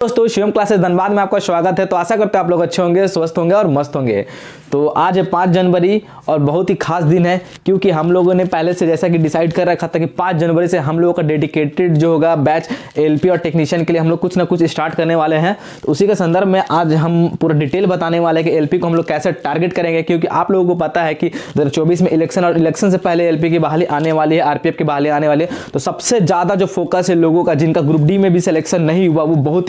दोस्तों शिवम क्लासेस धनबाद में आपका स्वागत है। तो आशा करते हैं आप लोग अच्छे होंगे, स्वस्थ होंगे और मस्त होंगे। तो आज है 5 जनवरी और बहुत ही खास दिन है क्योंकि हम लोगों ने पहले से जैसा कि डिसाइड कर रखा था कि 5 जनवरी से हम लोगों का डेडिकेटेड जो होगा बैच एलपी और टेक्नीशियन के लिए हम लोग कुछ ना कुछ स्टार्ट करने वाले हैं। तो उसी के संदर्भ में आज हम पूरा डिटेल बताने वाले हैं कि एलपी को हम लोग कैसे टारगेट करेंगे, क्योंकि आप लोगों को पता है कि 2024 में इलेक्शन और इलेक्शन से पहले एलपी की बहाली आने वाली है, आरपीएफ की बहाली आने वाली है। तो सबसे ज़्यादा जो फोकस है लोगों का, जिनका ग्रुप डी में भी सिलेक्शन नहीं हुआ, वो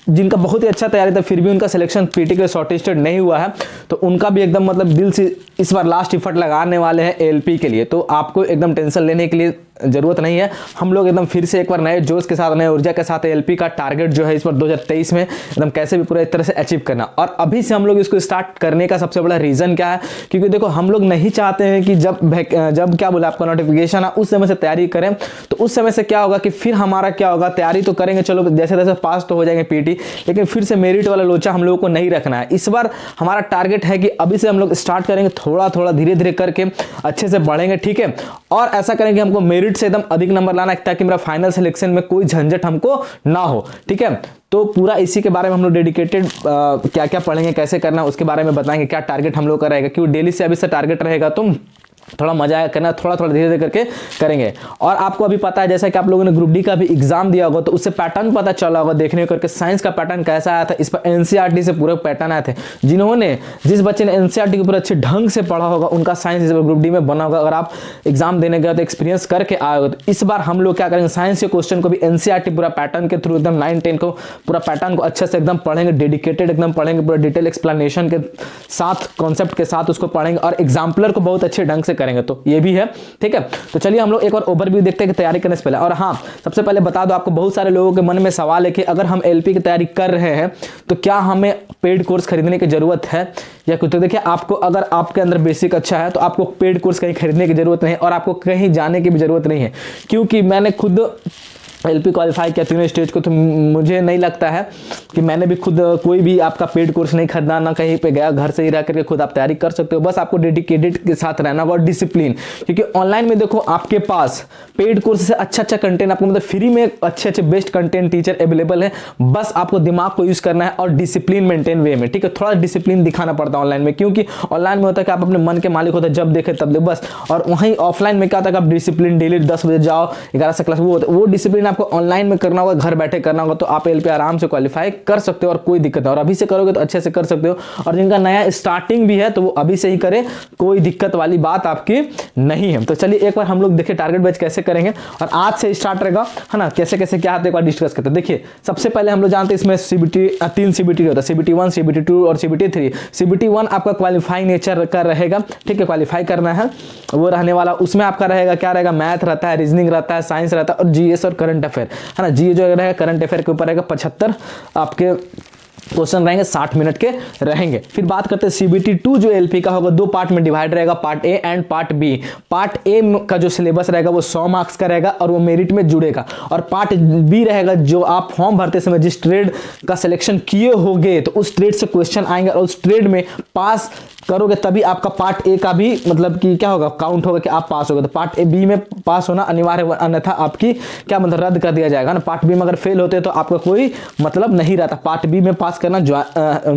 जिनका बहुत ही अच्छा तैयारी था फिर भी उनका सिलेक्शन पीटी के शॉर्टलिस्टेड नहीं हुआ है, तो उनका भी एकदम मतलब दिल से इस बार लास्ट एफर्ट लगाने वाले हैं एलपी के लिए। तो आपको एकदम टेंशन लेने के लिए जरूरत नहीं है। हम लोग एकदम फिर से एक बार नए जोश के साथ, नए ऊर्जा के साथ एलपी का टारगेट जो है इस बार 2023 में एकदम कैसे भी पूरे तरह से अचीव करना। और अभी से हम लोग इसको स्टार्ट करने का सबसे बड़ा रीजन क्या है, क्योंकि देखो हम लोग नहीं चाहते हैं कि जब क्या बोला आपका नोटिफिकेशन है उस समय से तैयारी करें, तो उस समय से क्या होगा कि फिर हमारा क्या होगा, तैयारी तो करेंगे, चलो जैसे तैसे पास तो हो जाएंगे पीटी, लेकिन फिर से मेरिट वाला लोचा हम लोगों को नहीं रखना है। इस बार हमारा टारगेट है कि अभी से हम लोग स्टार्ट करेंगे, थोड़ा थोड़ा धीरे धीरे करके अच्छे से बढ़ेंगे, ठीक है। और ऐसा करेंगे हमको मेरिट से एकदम अधिक नंबर लाना है ताकि मेरा फाइनल सिलेक्शन में कोई झंझट हमको ना हो, ठीक है। तो पूरा इसी के बारे में हम लोग डेडिकेटेड क्या क्या पढ़ेंगे, कैसे करना है उसके बारे में बताएंगे, क्या टारगेट हम लोग का रहेगा, क्योंकि डेली से अभी से टारगेट रहेगा तो थोड़ा मजा आया करना, थोड़ा थोड़ा धीरे धीरे करके करेंगे। और आपको अभी पता है जैसा कि आप लोगों ने ग्रुप डी का भी एग्जाम दिया होगा तो उससे पैटर्न पता चला होगा, देखने करके साइंस का पैटर्न कैसा आया था। इस पर एनसीईआरटी से पूरे पैटर्न आए थे। जिस बच्चे ने एनसीईआरटी के ऊपर अच्छे ढंग से पढ़ा होगा उनका साइंस इस बार ग्रुप डी में बना होगा। अगर आप एग्जाम देने गए तो एक्सपीरियंस करके आए हो, तो इस बार हम लोग क्या करेंगे, साइंस के क्वेश्चन को भी एनसीईआरटी पूरा पैटर्न के थ्रू एकदम 9-10 को पूरा पैटर्न को अच्छे से एकदम पढ़ेंगे, डेडिकेटेड एकदम पढ़ेंगे, पूरा डिटेल एक्सप्लेनेशन के साथ, कॉन्सेप्ट के साथ उसको पढ़ेंगे और एग्जाम्पलर को बहुत अच्छे ढंग से करेंगे। तो ये भी है, ठीक है। तो चलिए हम लोग एक बार ओवरव्यू देखते हैं कि तैयारी करने से पहले। और हाँ, सबसे पहले बता दो, आपको बहुत सारे लोगों के मन में सवाल है कि अगर हम एलपी की तैयारी कर रहे हैं तो क्या हमें पेड कोर्स खरीदने की जरूरत है या कुछ। तो देखिए, आपको अगर आपके अंदर बेसिक अच्छा है तो आपको पेड कोर्स कहीं खरीदने की जरूरत नहीं और आपको कहीं जाने की भी जरूरत नहीं है, क्योंकि मैंने खुद एलपी क्वालिफाई किया तीनों स्टेज को, तो मुझे नहीं लगता है कि मैंने भी खुद कोई भी आपका पेड कोर्स नहीं खरीदा, ना कहीं पे गया, घर से ही रह करके खुद आप तैयारी कर सकते हो। बस आपको डेडिकेटेड के साथ रहना होगा और डिसिप्लिन, क्योंकि ऑनलाइन में देखो आपके पास पेड कोर्स से अच्छा कंटेंट आपको मतलब फ्री में अच्छे बेस्ट कंटेंट टीचर अवेलेबल है। बस आपको दिमाग को यूज करना है और डिसिप्लिन मेंटेन वे में, ठीक है। थोड़ा डिसिप्लिन दिखाना पड़ता है ऑनलाइन में, क्योंकि ऑनलाइन में होता है कि आप अपने मन के मालिक होते हैं, जब देखे तब बस। और वहीं ऑफलाइन में क्या होता है कि आप डिसिप्लिन डेली 10 बजे जाओ, 11 से क्लास, वो डिसिप्लिन आपको ऑनलाइन में करना होगा, घर बैठे करना होगा। तो आप एलपी आराम से क्वालिफाई कर सकते हो और कोई दिक्कत नहीं। और अभी से करोगे तो अच्छे से कर सकते हो। और जिनका नया स्टार्टिंग भी है तो वो अभी से ही करे, कोई दिक्कत वाली बात आपकी नहीं है। तो चलिए एक बार हम लोग देखिए टारगेट बैच कैसे करेंगे और आज से स्टार्ट रहेगा, है ना। कैसे कैसे क्या है एक बार डिस्कस करते हैं। देखिए, सबसे पहले हम लोग जानते हैं इसमें सीबीटी 3 सीबीटी होता है, सीबीटी 1, सीबीटी 2 और सीबीटी 3। सीबीटी 1 आपका क्वालिफाइंग नेचर का रहेगा, ठीक है, क्वालिफाई करना है वो रहने वाला। उसमें आपका रहेगा क्या रहेगा, मैथ रहता है, रीजनिंग रहता है, साइंस रहता है और जीएस और करंट अफेयर, है ना। जीए जो रहेगा करंट अफेयर के ऊपर रहेगा, 75 आपके क्वेश्चन रहेंगे, 60 मिनट के रहेंगे। फिर बात करते हैं सीबीटी 2 जो एलपी का होगा, 2 पार्ट में डिवाइड रहेगा, part A and part B. Part A का जो सिलेबस रहेगा वो 100 मार्क्स का रहेगा और वो मेरिट में जुड़ेगा। और पार्ट बी रहेगा जो आप फॉर्म भरते समय जिस ट्रेड का सिलेक्शन किए होंगे तो उस ट्रेड से क्वेश्चन आएंगे और उस ट्रेड में पास करोगे तभी आपका पार्ट ए का भी मतलब कि क्या होगा, काउंट होगा कि आप पास हो गए। तो पार्ट ए बी में पास होना अनिवार्य, अन्यथा आपकी क्या मतलब रद्द कर दिया जाएगा ना। पार्ट बी में अगर फेल होते तो आपका कोई मतलब नहीं रहता। पार्ट बी में पास करना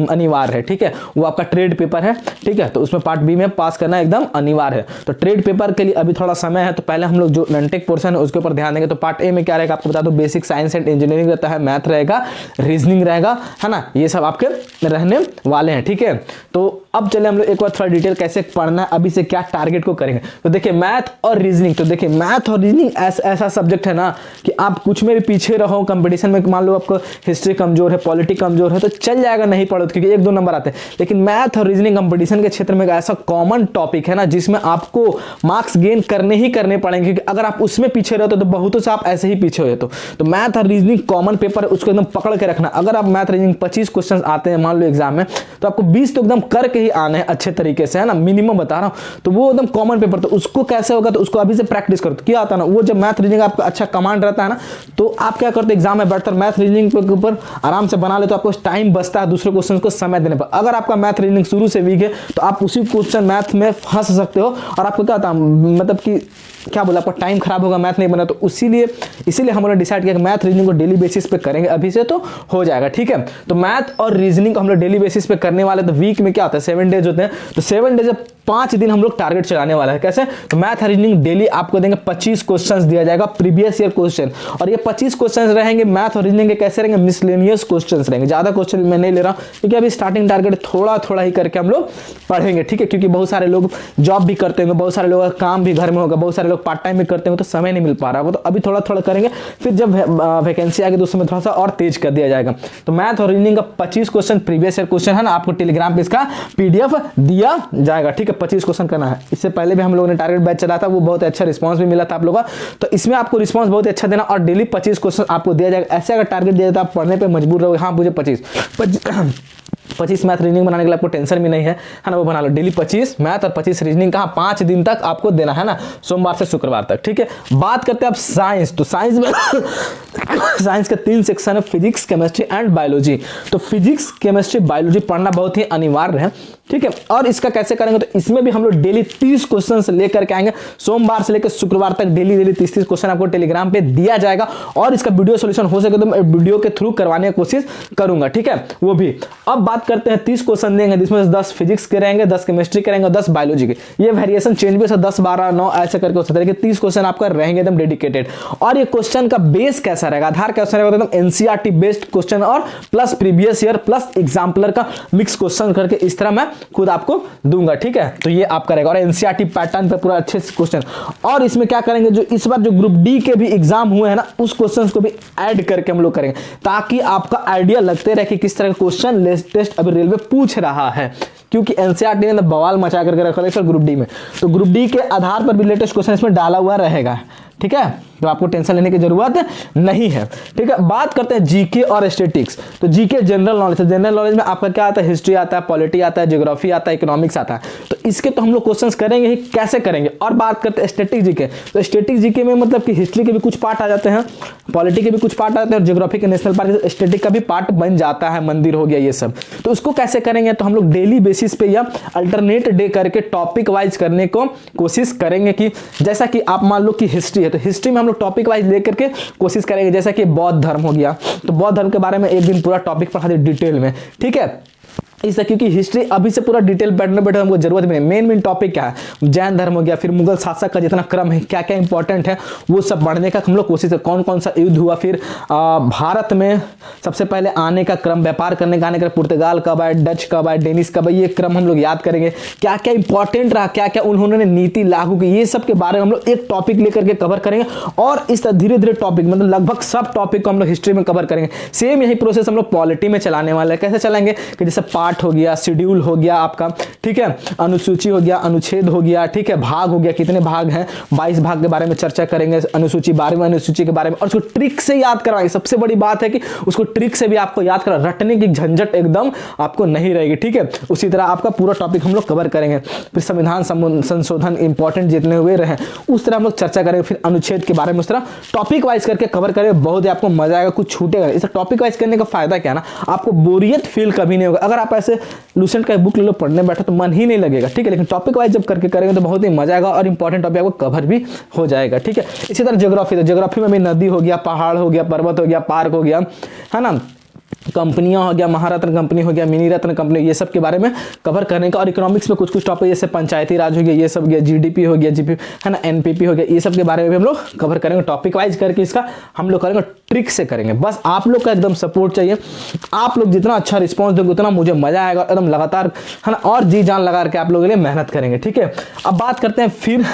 अनिवार्य है, ठीक है। वो आपका ट्रेड पेपर है, ठीक है, तो उसमें पार्ट बी में पास करना एकदम अनिवार्य है। तो ट्रेड पेपर के लिए अभी थोड़ा समय है, तो पहले हम लोग जो नॉनटेक पोर्शन है उसके ऊपर ध्यान देंगे। तो पार्ट ए में क्या रहेगा आपको बता दो, बेसिक साइंस एंड इंजीनियरिंग रहता है, मैथ रहेगा, रीजनिंग रहेगा, है ना। ये सब आपके रहने वाले हैं, ठीक है। तो अब चले हम लोग एक बार थोड़ा डिटेल कैसे पढ़ना है, अभी से क्या टारगेट को करेंगे। तो देखिए मैथ और रीजनिंग, तो देखिए मैथ और रीजनिंग ऐसा सब्जेक्ट है ना कि आप कुछ में भी पीछे रहो कंपटीशन में, मान लो आपको हिस्ट्री कमजोर है, पॉलिटी कमजोर है तो चल जाएगा, नहीं पढ़ो क्योंकि 1-2 नंबर आते हैं। लेकिन मैथ और रीजनिंग कंपटीशन के क्षेत्र में ऐसा कॉमन टॉपिक है ना जिसमें आपको मार्क्स गेन करने ही करने पड़ेंगे, क्योंकि अगर आप उसमें पीछे रहते तो बहुतों से आप ऐसे ही पीछे हो जाते। तो मैथ और रीजनिंग कॉमन पेपर है, उसको एकदम पकड़ के रखना। अगर आप मैथ रीजनिंग 25 क्वेश्चन आते हैं मान लो एग्जाम में, तो आपको 20 तो एकदम करके ही आने हैं अच्छे तरीके से, है ना, मिनिमम बता रहा हूँ। तो वो एकदम कॉमन पेपर, तो उसको कैसे होगा, तो उसको अभी से प्रैक्टिस करो। तो क्या आता है ना, वो जब मैथ रीजनिंग आपका अच्छा कमांड रहता है ना, तो आप क्या करते हो, एग्जाम में बैठकर मैथ रीजनिंग के ऊपर आराम से बना ले, तो आपको टाइम बचता है दूसरे क्वेश्चन को समय देने पर। अगर आपका मैथ रीजनिंग शुरू से वीक है तो आप उसी क्वेश्चन मैथ में फंस सकते हो और आपको क्या होता है, मतलब कि क्या बोला, आपका टाइम खराब होगा, मैथ नहीं बना। तो इसीलिए हम लोग डिसाइड किया कि मैथ रीजनिंग को डेली बेसिस पे करेंगे अभी से, तो हो जाएगा, ठीक है। तो मैथ और रीजनिंग को हम लोग डेली बेसिस पे करने वाले। तो वीक में क्या होता है, 7 डेज होते हैं, तो 7 डेज 5 दिन हम लोग टारगेट चलाने वाला है। कैसे, तो मैथ रीजनिंग डेली आपको देंगे 25 क्वेश्चंस दिया जाएगा, प्रीवियस ईयर क्वेश्चन, और ये 25 क्वेश्चंस रहेंगे मैथ और रीजनिंग के। कैसे रहेंगे, मिसलेनियस क्वेश्चंस रहेंगे, ज्यादा क्वेश्चन मैं नहीं ले रहा क्योंकि अभी स्टार्टिंग टारगेट थोड़ा थोड़ा ही करके हम लोग पढ़ेंगे, ठीक है। क्योंकि बहुत सारे लोग जॉब भी करते होंगे, बहुत सारे लोगों का काम भी घर में होगा, बहुत सारे लोग पार्ट टाइम भी करते होंगे, तो समय नहीं मिल पा रहा होगा। तो अभी थोड़ा थोड़ा करेंगे, फिर जब वैकेंसी आएगी तो उसमें थोड़ा सा और तेज कर दिया जाएगा। तो मैथ और रीजनिंग का 25 क्वेश्चन प्रीवियस ईयर क्वेश्चन है ना, आपको टेलीग्राम पे इसका PDF दिया जाएगा, ठीक है। 25 क्वेश्चन करना है। इससे पहले भी हम लोगों ने टारगेट बैच चला था, वो बहुत अच्छा रिस्पांस भी मिला था आप लोगों का। तो इसमें आपको रिस्पांस बहुत अच्छा देना और डेली 25 क्वेश्चन आपको दिया जाएगा। ऐसे अगर टारगेट दिया जाता है, आप पढ़ने पे मजबूर रहोगे, हाँ मुझे 25 मैथ रीजनिंग बनाने के लिए आपको टेंशन भी नहीं है ना, वो बना लो डेली 25 मैथ और 25 रीजनिंग का 5 दिन तक आपको देना है ना, सोमवार से शुक्रवार तक, ठीक है। बात करते हैं आप साइंस। तो साइंस में साइंस के 3 सेक्शन है, फिजिक्स, केमिस्ट्री एंड बायोलॉजी। तो फिजिक्स, केमिस्ट्री, बायोलॉजी पढ़ना बहुत ही अनिवार्य है, ठीक है। और इसका कैसे करेंगे, तो इसमें भी हम लोग डेली 30 क्वेश्चन लेकर के आएंगे, सोमवार से लेकर शुक्रवार तक डेली 30 क्वेश्चन आपको टेलीग्राम पे दिया जाएगा। और इसका वीडियो सॉल्यूशन हो सके तो मैं वीडियो के थ्रू करवाने की कोशिश करूंगा, ठीक है, वो भी। अब बात करते हैं 30 क्वेश्चन देंगे, जिसमें से 10 फिजिक्स के रहेंगे, 10 केमिस्ट्री के रहेंगे, 10 बायोलॉजी के। ये वेरिएशन चेंज भी 10, 12, 9 ऐसे करके हो सकता है, 30 क्वेश्चन आपका रहेंगे एकदम डेडिकेटेड। और ये क्वेश्चन का बेस कैसा रहेगा, आधार कैसा रहेगा, एकदम एनसीईआरटी बेस्ड क्वेश्चन और plus previous year plus exemplar का मिक्स क्वेश्चन करके इस तरह मैं खुद आपको दूंगा, ठीक है। तो ये आपका रहेगा और एनसीईआरटी पैटर्न पे पूरा अच्छे से क्वेश्चन। और इसमें क्या करेंगे, जो इस बार जो ग्रुप डी के भी एग्जाम हुए हैं ना, उस क्वेश्चंस को भी ऐड करके हम लोग करेंगे, ताकि आपका आइडिया लगते रहे कि किस तरह का क्वेश्चन लेटेस्ट अभी रेलवे पूछ रहा है। क्योंकि एनसीईआरटी ने बवाल मचा करके रखा है ग्रुप डी में, तो ग्रुप डी के आधार पर भी लेटेस्ट क्वेश्चन इसमें डाला हुआ रहेगा, ठीक है। तो आपको टेंशन लेने की जरूरत नहीं है, ठीक है। बात करते हैं जीके और स्टैटिस्टिक्स। तो जीके जनरल नॉलेज है, जनरल नॉलेज में आपका क्या आता है, हिस्ट्री आता है, पॉलिटी आता है, ज्योग्राफी आता है, इकोनॉमिक्स आता है। तो इसके तो हम लोग क्वेश्चंस करेंगे ही, कैसे करेंगे। और बात करते हैं स्टैटिक जीके। तो स्टैटिक जीके में मतलब कि हिस्ट्री के भी कुछ पार्ट आ जाते हैं, पॉलिटी के भी कुछ पार्ट आते हैं, और ज्योग्राफी के नेशनल पार्क स्टैटिक का भी पार्ट बन जाता है, मंदिर हो गया ये सब। तो उसको कैसे करेंगे, तो हम लोग डेली बेसिस पे या अल्टरनेट डे करके टॉपिक वाइज करने को कोशिश करेंगे। कि जैसा कि आप मान लो कि हिस्ट्री है, तो हिस्ट्री में हम लोग टॉपिक वाइज लेकर के कोशिश करेंगे। जैसा कि बौद्ध धर्म हो गया, तो बौद्ध धर्म के बारे में एक दिन पूरा टॉपिक पढ़ा दे डिटेल में, ठीक है। इसलिए क्योंकि हिस्ट्री अभी से पूरा डिटेल बैठने हमको जरूरत भी नहीं। मेन टॉपिक क्या है, जैन धर्म हो गया, फिर मुगल शासक का जितना क्रम है, क्या क्या इंपॉर्टेंट है, वो सब पढ़ने का हम लोग कोशिश है। कौन कौन सा युद्ध हुआ, फिर भारत में सबसे पहले आने का क्रम, व्यापार करने का आने का, पुर्तगाल कब आए, डच कब आए, डेनिस कब आए, ये क्रम हम लोग याद करेंगे। क्या क्या इंपॉर्टेंट रहा, क्या क्या उन्होंने नीति लागू की, ये सब के बारे में हम लोग एक टॉपिक लेकर के कवर करेंगे। और इस तरह धीरे धीरे टॉपिक, मतलब लगभग सब टॉपिक को हम लोग हिस्ट्री में कवर करेंगे। सेम यही प्रोसेस हम लोग पॉलिटी में चलाने वाले हैं। कैसे चलाएंगे, कि जैसे पार्ट हो गया, शेड्यूल हो गया आपका, ठीक है, अनुसूची हो गया, अनुच्छेद हो गया, ठीक है, भाग हो गया, कितने भाग हैं, 22 भाग के बारे में चर्चा करेंगे, अनुसूची 12वीं अनुसूची के बारे में। और उसको ट्रिक से याद करवाएंगे। सबसे बड़ी बात है कि उसको ट्रिक से भी आपको याद करा, रटने की झंझट एकदम आपको नहीं रहेगी, ठीक है। उसी तरह आपका पूरा टॉपिक हम लोग कवर करेंगे। फिर संविधान संशोधन इंपॉर्टेंट जितने हुए रहे उस तरह हम लोग चर्चा करेंगे। फिर अनुच्छेद के बारे में उस तरह टॉपिक वाइज करके कवर करेंगे। बहुत ही आपको मजा आएगा, कुछ छूटेगा। इसे टॉपिक वाइज करने का फायदा क्या है ना, आपको बोरियत फील कभी नहीं होगा। अगर आप ऐसे लूसेंट का बुक ले लो पढ़ने बैठो तो मन ही नहीं लगेगा, ठीक है। लेकिन टॉपिक वाइज जब करके करेंगे तो बहुत ही मजा आएगा और इंपॉर्टेंट टॉपिक आपको कवर भी हो जाएगा, ठीक है। इसी तरह ज्योग्राफी, तो ज्योग्राफी में भी नदी हो गया, पहाड़ हो गया, पर्वत हो गया, पार्क हो गया, है ना, कंपनियां हो गया, महारत्न कंपनी हो गया, मिनी रत्न कंपनी, ये सब के बारे में कवर करने का। और इकोनॉमिक्स में कुछ कुछ टॉपिक जैसे पंचायती राज हो गया, ये सब गया, जीडीपी हो गया, जीपी है ना, एनपीपी हो गया, ये सब के बारे में भी हम लोग कवर करेंगे। टॉपिक वाइज करके इसका हम लोग करेंगे, ट्रिक से करेंगे। बस आप लोग का एकदम सपोर्ट चाहिए। आप लोग जितना अच्छा रिस्पॉन्स दोगे उतना मुझे मजा आएगा, एकदम लगातार, है ना, और जी जान लगा के आप लोगों के लिए मेहनत करेंगे, ठीक है। अब बात करते हैं फिर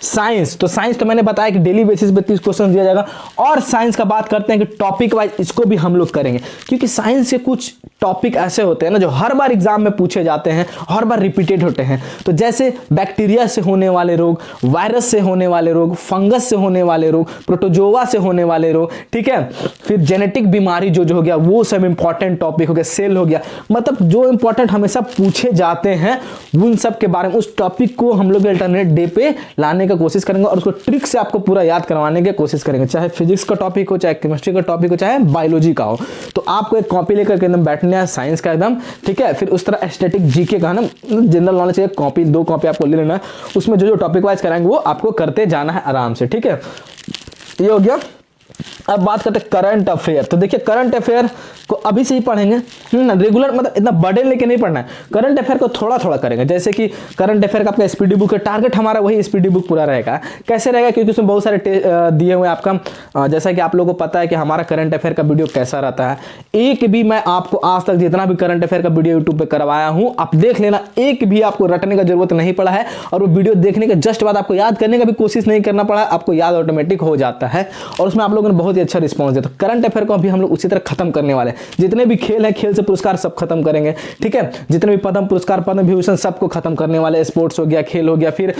साइंस। तो साइंस तो मैंने बताया कि डेली बेसिस पे 30 क्वेश्चन दिया जाएगा। और साइंस का बात करते हैं कि टॉपिक वाइज इसको भी हम लोग करेंगे, क्योंकि साइंस के कुछ टॉपिक ऐसे होते हैं ना जो हर बार एग्जाम में पूछे जाते हैं, हर बार रिपीटेड होते हैं। तो जैसे बैक्टीरिया से होने वाले रोग, वायरस से होने वाले रोग, फंगस से होने वाले रोग, प्रोटोजोआ से होने वाले रोग, ठीक है। फिर जेनेटिक बीमारी जो हो गया, वो सब इंपॉर्टेंट टॉपिक हो गया, सेल हो गया, मतलब जो इंपॉर्टेंट हमेशा पूछे जाते हैं उन सब के बारे में, उस टॉपिक को हम लोग अल्टरनेट डे पे लाने का कोशिश करेंगे और उसको ट्रिक से आपको पूरा याद करवाने की कोशिश करेंगे। चाहे फिजिक्स का टॉपिक हो, चाहे केमिस्ट्री का टॉपिक हो, चाहे बायोलॉजी का हो। तो आपको एक कॉपी लेकर के एकदम बैठना है, साइंस का एकदम, ठीक है। फिर उस तरह एस्थेटिक जीके का ना, जनरल नॉलेज की कॉपी, 2 कॉपी आपको ले लेना है। उसमें जो जो टॉपिक वाइज कराएंगे वो आपको करते जाना है आराम से, ठीक है। ये हो गया। अब बात करते हैं करंट अफेयर। तो देखिए करंट अफेयर को अभी से ही पढ़ेंगे ना, रेगुलर मतलब इतना बर्डन लेके नहीं पढ़ना है। करंट अफेयर को थोड़ा थोड़ा करेंगे। जैसे कि करंट अफेयर का आपका स्पीडी बुक है, टारगेट हमारा वही स्पीडी बुक पूरा रहेगा। कैसे रहेगा, क्योंकि उसमें बहुत सारे दिए हुए आपका, जैसा कि आप लोगों को पता है कि हमारा करंट अफेयर का वीडियो कैसा रहता है। एक भी मैं आपको आज तक जितना भी करंट अफेयर का वीडियो यूट्यूब पे करवाया हूं, आप देख लेना, एक भी आपको रटने का जरूरत नहीं पड़ा है। और वो वीडियो देखने के जस्ट बाद आपको याद करने का भी कोशिश नहीं करना पड़ा, आपको याद ऑटोमेटिक हो जाता है। और उसमें आप लोगों ने बहुत ही अच्छा रिस्पॉन्स दिया। तो करंट अफेयर को अभी हम लोग उसी तरह खत्म करने वाले हैं। जितने भी खेल है, खेल से पुरस्कार सब खत्म करेंगे, ठीक है। जितने भी पद्म पुरस्कार, पद्म विभूषण सबको खत्म करने वाले। स्पोर्ट्स हो गया, खेल हो गया, फिर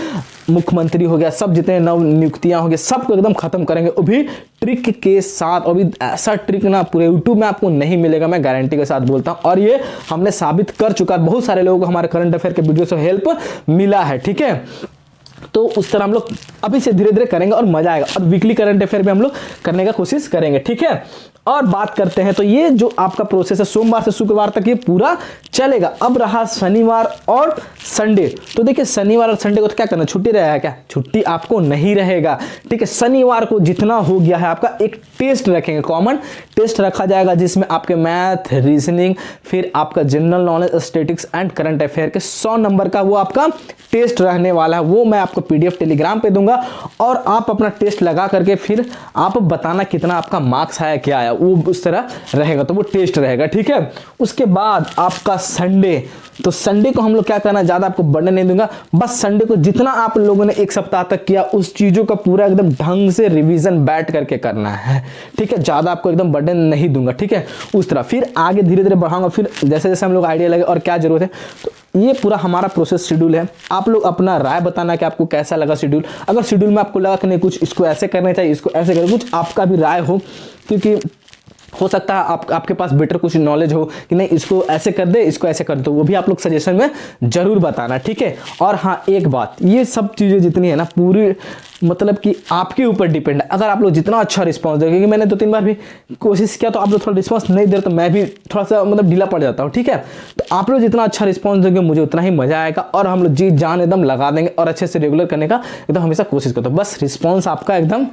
मुख्यमंत्री हो गया, सब जितने नव नियुक्तियां हो गई सबको एकदम खत्म करेंगे, वो भी ट्रिक के साथ। अभी ऐसा ट्रिक ना पूरे यूट्यूब में आपको नहीं मिलेगा, मैं गारंटी के साथ बोलता हूं। और ये हमने साबित कर चुका है, बहुत सारे लोगों को हमारे करंट अफेयर के वीडियो से हेल्प मिला है, ठीक है। तो उस तरह हम लोग अभी से धीरे धीरे करेंगे और मजा आएगा। और वीकली करंट अफेयर भी हम लोग करने का कोशिश करेंगे, ठीक है। और बात करते हैं, तो ये जो आपका प्रोसेस है सोमवार से शुक्रवार तक ये पूरा चलेगा। अब रहा शनिवार और संडे। तो देखिए शनिवार और संडे को तो क्या करना, छुट्टी रहेगा क्या? छुट्टी आपको नहीं रहेगा, ठीक है। शनिवार को जितना हो गया है आपका एक टेस्ट रखेंगे, कॉमन टेस्ट रखा जाएगा, जिसमें आपके मैथ, रीजनिंग, फिर आपका general knowledge, statistics and current affair के 100 नंबर का वो आपका टेस्ट रहने वाला है। वो मैं आपको पीडीएफ टेलीग्राम पे दूंगा और आप अपना टेस्ट लगा करके फिर आप बताना कितना आपका मार्क्स आया, क्या आया, वो उस तरह रहेगा। तो वो टेस्ट रहेगा, ठीक है। उसके बाद आपका संडे, तो संडे को हम लोग क्या करना, ज्यादा आपको बर्डन नहीं दूंगा, बस संडे को जितना आप लोगों ने एक सप्ताह तक किया उस चीजों का पूरा एकदम ढंग से रिवीजन बैठ करके करना है, ठीक है। ज्यादा आपको एकदम बर्डन नहीं दूंगा, ठीक है। उस तरह फिर आगे धीरे धीरे बढ़ाऊंगा, फिर जैसे जैसे हम लोग आइडिया लगे और क्या जरूरत है। तो ये पूरा हमारा प्रोसेस शेड्यूल है। आप लोग अपना राय बताना कि आपको कैसा लगा शेड्यूल। अगर शेड्यूल में आपको लगा कि नहीं कुछ इसको ऐसे करना चाहिए, इसको ऐसे करें, कुछ आपका भी राय हो, क्योंकि हो सकता है आपके पास बेटर कुछ नॉलेज हो कि नहीं इसको ऐसे कर दे, इसको ऐसे कर दो, वो भी आप लोग सजेशन में जरूर बताना, ठीक है। और हाँ एक बात, ये सब चीज़ें जितनी है ना पूरी मतलब कि आपके ऊपर डिपेंड है। अगर आप लोग जितना अच्छा रिस्पांस देंगे, क्योंकि मैंने 2-3 बार भी कोशिश किया तो आप लोग थोड़ा रिस्पांस नहीं दे तो मैं भी थोड़ा सा मतलब ढीला पड़ जाता हूँ, ठीक है। तो आप लोग जितना अच्छा रिस्पांस देंगे मुझे उतना ही मजा आएगा और हम लोग जी जान एकदम लगा देंगे और अच्छे से रेगुलर करने का एकदम हमेशा कोशिश करते हो। बस रिस्पॉन्स आपका एकदम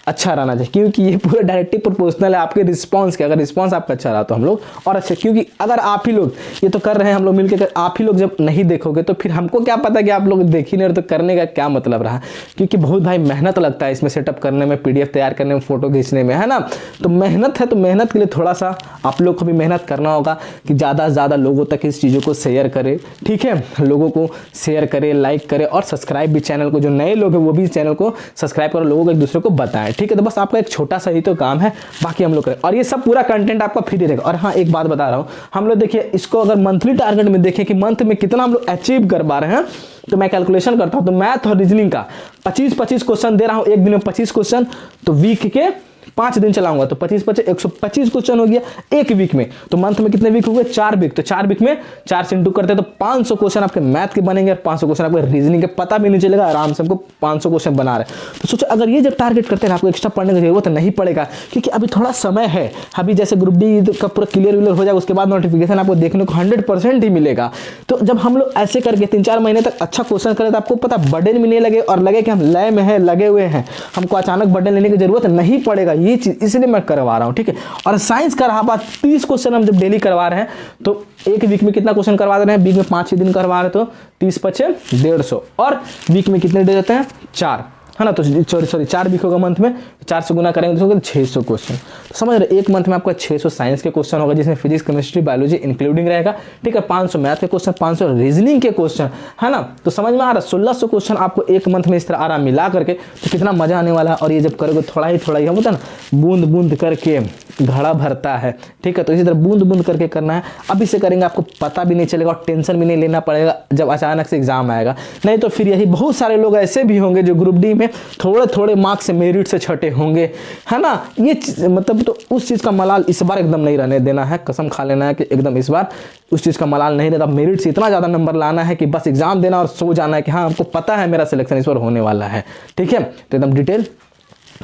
अच्छा रहना चाहिए, क्योंकि ये पूरा डायरेक्टली प्रोपोर्शनल है आपके रिस्पॉन्स के। अगर रिस्पॉन्स आपका अच्छा रहा तो हम लोग और अच्छे, क्योंकि अगर आप ही लोग ये तो कर रहे हैं हम लोग मिलकर, आप ही लोग जब नहीं देखोगे तो फिर हमको क्या पता कि आप लोग देख ही नहीं रहे, तो करने का क्या मतलब रहा। क्योंकि बहुत भाई मेहनत लगता है इसमें सेटअप करने में, पीडीएफ तैयार करने में, फोटो खींचने में, है ना। तो मेहनत है, तो मेहनत के लिए थोड़ा सा आप लोग को भी मेहनत करना होगा कि ज़्यादा से ज़्यादा लोगों तक इस चीज़ों को शेयर करें, ठीक है। लोगों को शेयर करें, लाइक करें और सब्सक्राइब भी चैनल को, जो नए लोग हैं वो भी चैनल को सब्सक्राइब करो, लोगों को एक दूसरे को बताएं, ठीक है। तो बस आपका एक छोटा सा ही तो काम है, बाकी हम लोग करें। और ये सब पूरा कंटेंट आपका फ्री रहेगा। और हाँ एक बात बता रहा हूँ, हम लोग देखिए इसको अगर मंथली टारगेट में देखें कि मंथ में कितना हम लोग अचीव कर पा रहे हैं, तो मैं कैलकुलेशन करता हूं, तो मैथ और रीजनिंग का 25-25 क्वेश्चन दे रहा हूं, एक दिन में 25 क्वेश्चन, तो वीक के 5 दिन चलाऊंगा तो 25-25 125 क्वेश्चन हो गया एक वीक में। तो मंथ में कितने वीक हो गए, 4 वीक। तो 4 वीक में 4 से इंटू करते हैं तो 500 क्वेश्चन आपके मैथ के बनेंगे और 500 क्वेश्चन आपके रीजनिंग के, पता भी नहीं चलेगा, आराम से हमको 500 क्वेश्चन बना रहे हैं। तो सोचो अगर ये जब टारगेट करते हैं आपको एक्स्ट्रा पढ़ने की जरूरत नहीं पड़ेगा, क्योंकि अभी थोड़ा समय है। अभी जैसे ग्रुप डी का पूरा क्लियर हो जाएगा, उसके बाद नोटिफिकेशन आपको देखने को 100% ही मिलेगा। तो जब हम लोग ऐसे करके 3-4 महीने तक अच्छा क्वेश्चन करें तो आपको पता बर्डन भी नहीं लगे और लगे कि हम लय में है, लगे हुए हैं, हमको अचानक बर्डन लेने की जरूरत नहीं पड़ेगा। ये चीज इसलिए मैं करवा रहा हूं, ठीक है। और साइंस का रहा बात, 30 क्वेश्चन हम जब डेली करवा रहे हैं तो एक वीक में कितना क्वेश्चन करवा रहे हैं, वीक में 5 ही दिन करवा रहे हैं तो 30-5 150 और वीक में कितने डे रहते हैं, 4। है ना। तो सॉरी 4 वीक होगा मंथ में, 4 से गुना करेंगे तो 600 क्वेश्चन। तो समझ रहे, एक मंथ में आपका 600 साइंस के क्वेश्चन होगा, जिसमें फिजिक्स, केमिस्ट्री, बायोलॉजी इंक्लूडिंग रहेगा, ठीक है। 500 मैथ के क्वेश्चन, 500 रीजनिंग के क्वेश्चन, है ना। तो समझ में आ रहा है, 1600 क्वेश्चन आपको एक मंथ में इस तरह आराम मिला करके, तो कितना मजा आने वाला है। और ये जब करोगे थोड़ा ही हम होता है ना, बूंद बूंद करके घड़ा भरता है, ठीक है। तो इसी तरह बूंद बूंद करके करना है। अभी से करेंगे आपको पता भी नहीं चलेगा और टेंशन भी नहीं लेना पड़ेगा जब अचानक से एग्जाम आएगा। नहीं तो फिर यही बहुत सारे लोग ऐसे भी होंगे जो ग्रुप डी में थोड़े थोड़े मार्क्स से मेरिट से छटे होंगे, है ना। ये मतलब तो उस चीज़ का मलाल इस बार एकदम नहीं रहने देना है, कसम खा लेना है कि एकदम इस बार उस चीज़ का मलाल नहीं रहता। मेरिट से इतना ज़्यादा नंबर लाना है कि बस एग्जाम देना और सो जाना है कि हाँ हमको पता है मेरा सिलेक्शन इस बार होने वाला है, ठीक है। तो एकदम डिटेल,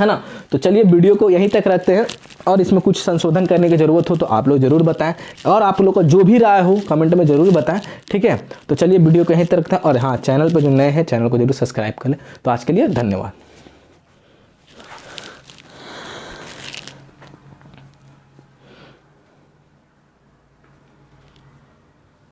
है ना। तो चलिए वीडियो को यहीं तक रखते हैं, और इसमें कुछ संशोधन करने की ज़रूरत हो तो आप लोग ज़रूर बताएं, और आप लोग को जो भी राय हो कमेंट में ज़रूर बताएं, ठीक है। तो चलिए वीडियो को यहीं तक रखते हैं, और हाँ चैनल पर जो नए हैं चैनल को जरूर सब्सक्राइब कर लें। तो आज के लिए धन्यवाद।